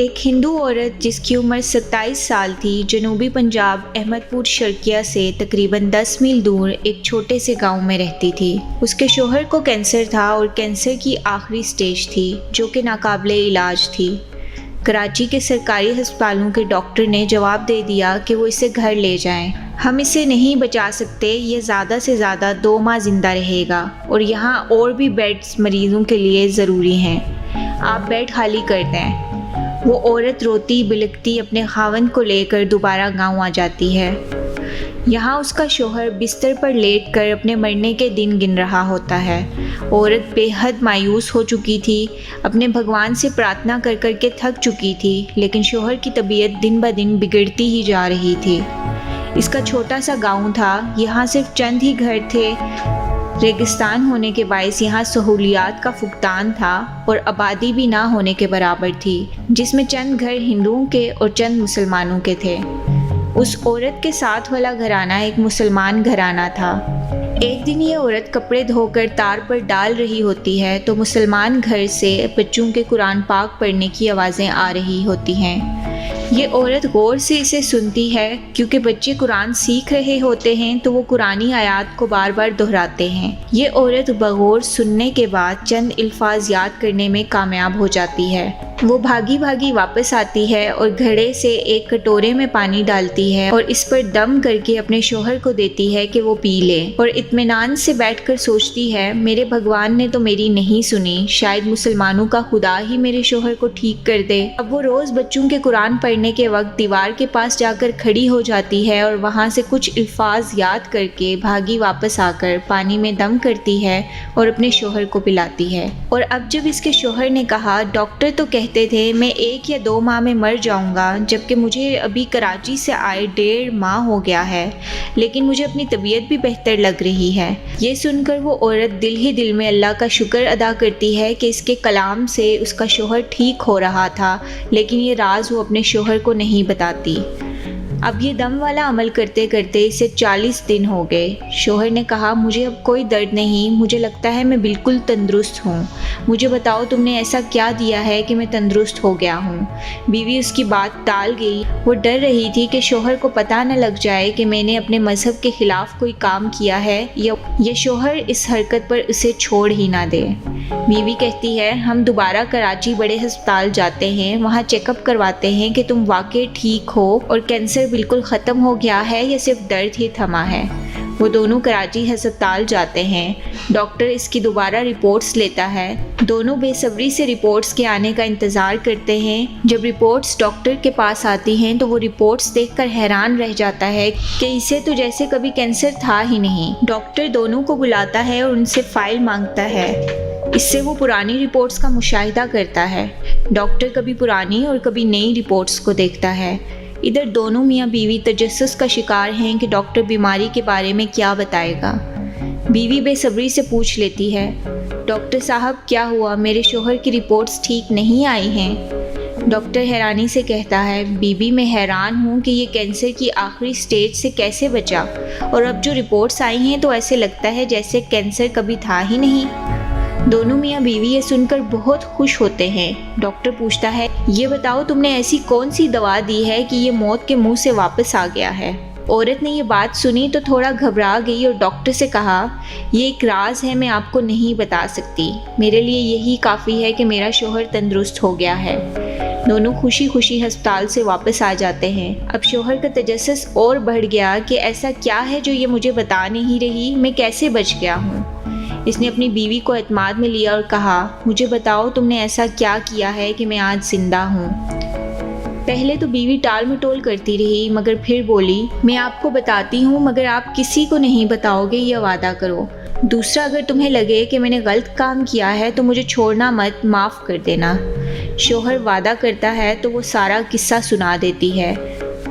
ایک ہندو عورت جس کی عمر 27 سال تھی جنوبی پنجاب احمد پور شرقیہ سے تقریباً 10 میل دور ایک چھوٹے سے گاؤں میں رہتی تھی۔ اس کے شوہر کو کینسر تھا اور کینسر کی آخری سٹیج تھی جو کہ ناقابل علاج تھی۔ کراچی کے سرکاری ہسپتالوں کے ڈاکٹر نے جواب دے دیا کہ وہ اسے گھر لے جائیں، ہم اسے نہیں بچا سکتے، یہ زیادہ سے زیادہ 2 ماہ زندہ رہے گا اور یہاں اور بھی بیڈز مریضوں کے لیے ضروری ہیں، آپ بیڈ خالی کر دیں۔ وہ عورت روتی بلکتی اپنے خاوند کو لے کر دوبارہ گاؤں آ جاتی ہے۔ یہاں اس کا شوہر بستر پر لیٹ کر اپنے مرنے کے دن گن رہا ہوتا ہے۔ عورت بے حد مایوس ہو چکی تھی، اپنے بھگوان سے پرارتھنا کر کر کے تھک چکی تھی، لیکن شوہر کی طبیعت دن بدن بگڑتی ہی جا رہی تھی۔ اس کا چھوٹا سا گاؤں تھا، یہاں صرف چند ہی گھر تھے، ریگستان ہونے کے باعث یہاں سہولیات کا فقدان تھا اور آبادی بھی نہ ہونے کے برابر تھی، جس میں چند گھر ہندوؤں کے اور چند مسلمانوں کے تھے۔ اس عورت کے ساتھ والا گھرانہ ایک مسلمان گھرانہ تھا۔ ایک دن یہ عورت کپڑے دھو کر تار پر ڈال رہی ہوتی ہے تو مسلمان گھر سے بچوں کے قرآن پاک پڑھنے کی آوازیں آ رہی ہوتی ہیں۔ یہ عورت غور سے اسے سنتی ہے، کیونکہ بچے قرآن سیکھ رہے ہوتے ہیں تو وہ قرآنی آیات کو بار بار دہراتے ہیں۔ یہ عورت بغور سننے کے بعد چند الفاظ یاد کرنے میں کامیاب ہو جاتی ہے۔ وہ بھاگی بھاگی واپس آتی ہے اور گھڑے سے ایک کٹورے میں پانی ڈالتی ہے اور اس پر دم کر کے اپنے شوہر کو دیتی ہے کہ وہ پی لے، اور اطمینان سے بیٹھ کر سوچتی ہے میرے بھگوان نے تو میری نہیں سنی، شاید مسلمانوں کا خدا ہی میرے شوہر کو ٹھیک کر دے۔ اب وہ روز بچوں کے قرآن پڑھنے کے وقت دیوار کے پاس جا کر کھڑی ہو جاتی ہے اور وہاں سے کچھ الفاظ یاد کر کے بھاگی واپس آ کر پانی میں دم کرتی ہے اور اپنے شوہر کو پلاتی ہے۔ اور اب جب اس کے شوہر نے کہا ڈاکٹر تو کہتے تھے میں 1 یا 2 ماہ میں مر جاؤں گا، جبکہ مجھے ابھی کراچی سے آئے 1.5 ماہ ہو گیا ہے، لیکن مجھے اپنی طبیعت بھی بہتر لگ رہی ہے، یہ سن کر وہ عورت دل ہی دل میں اللہ کا شکر ادا کرتی ہے کہ اس کے کلام سے اس کا شوہر ٹھیک ہو رہا تھا، لیکن یہ راز وہ اپنے شوہر کو نہیں بتاتی۔ اب یہ دم والا عمل کرتے کرتے اسے 40 دن ہو گئے۔ شوہر نے کہا مجھے اب کوئی درد نہیں، مجھے لگتا ہے میں بالکل تندرست ہوں، مجھے بتاؤ تم نے ایسا کیا دیا ہے کہ میں تندرست ہو گیا ہوں۔ بیوی اس کی بات ٹال گئی، وہ ڈر رہی تھی کہ شوہر کو پتہ نہ لگ جائے کہ میں نے اپنے مذہب کے خلاف کوئی کام کیا ہے یا شوہر اس حرکت پر اسے چھوڑ ہی نہ دے۔ بیوی کہتی ہے ہم دوبارہ کراچی بڑے ہسپتال جاتے ہیں، وہاں چیک اپ کرواتے ہیں کہ تم واقعی ٹھیک ہو اور کینسر بالکل ختم ہو گیا ہے یا صرف درد ہی تھما ہے۔ وہ دونوں کراچی ہسپتال جاتے ہیں، ڈاکٹر اس کی دوبارہ رپورٹس لیتا ہے، دونوں بے صبری سے رپورٹس کے آنے کا انتظار کرتے ہیں۔ جب رپورٹس ڈاکٹر کے پاس آتی ہیں تو وہ رپورٹس دیکھ کر حیران رہ جاتا ہے کہ اسے تو جیسے کبھی کینسر تھا ہی نہیں۔ ڈاکٹر دونوں کو بلاتا ہے اور ان سے فائل مانگتا ہے، اس سے وہ پرانی رپورٹس کا مشاہدہ کرتا ہے۔ ڈاکٹر کبھی پرانی اور کبھی نئی رپورٹس کو دیکھتا ہے۔ ادھر دونوں میاں بیوی تجسس کا شکار ہیں کہ ڈاکٹر بیماری کے بارے میں کیا بتائے گا۔ بیوی بے صبری سے پوچھ لیتی ہے ڈاکٹر صاحب کیا ہوا، میرے شوہر کی رپورٹس ٹھیک نہیں آئی ہیں؟ ڈاکٹر حیرانی سے کہتا ہے بی بی میں حیران ہوں کہ یہ کینسر کی آخری سٹیج سے کیسے بچا، اور اب جو رپورٹس آئی ہیں تو ایسے لگتا ہے جیسے کینسر کبھی تھا ہی نہیں۔ دونوں میاں بیوی یہ سن کر بہت خوش ہوتے ہیں۔ ڈاکٹر پوچھتا ہے یہ بتاؤ تم نے ایسی کون سی دوا دی ہے کہ یہ موت کے منہ سے واپس آ گیا ہے؟ عورت نے یہ بات سنی تو تھوڑا گھبرا گئی اور ڈاکٹر سے کہا یہ ایک راز ہے، میں آپ کو نہیں بتا سکتی، میرے لیے یہی کافی ہے کہ میرا شوہر تندرست ہو گیا ہے۔ دونوں خوشی خوشی ہسپتال سے واپس آ جاتے ہیں۔ اب شوہر کا تجسس اور بڑھ گیا کہ ایسا کیا ہے جو یہ مجھے بتا نہیں رہی، میں کیسے بچ گیا ہوں۔ اس نے اپنی بیوی کو اعتماد میں لیا اور کہا مجھے بتاؤ تم نے ایسا کیا کیا ہے کہ میں آج زندہ ہوں۔ پہلے تو بیوی ٹال مٹول کرتی رہی، مگر پھر بولی میں آپ کو بتاتی ہوں مگر آپ کسی کو نہیں بتاؤ گے، یہ وعدہ کرو۔ دوسرا اگر تمہیں لگے کہ میں نے غلط کام کیا ہے تو مجھے چھوڑنا مت، معاف کر دینا۔ شوہر وعدہ کرتا ہے تو وہ سارا قصہ سنا دیتی ہے۔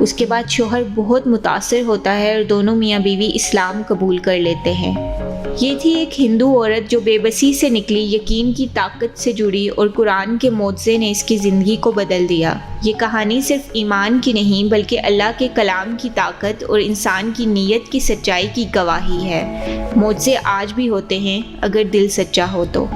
اس کے بعد شوہر بہت متاثر ہوتا ہے اور دونوں میاں بیوی اسلام قبول کر لیتے ہیں۔ یہ تھی ایک ہندو عورت جو بے بسی سے نکلی، یقین کی طاقت سے جڑی اور قرآن کے معجزے نے اس کی زندگی کو بدل دیا۔ یہ کہانی صرف ایمان کی نہیں بلکہ اللہ کے کلام کی طاقت اور انسان کی نیت کی سچائی کی گواہی ہے۔ معجزے آج بھی ہوتے ہیں اگر دل سچا ہو تو۔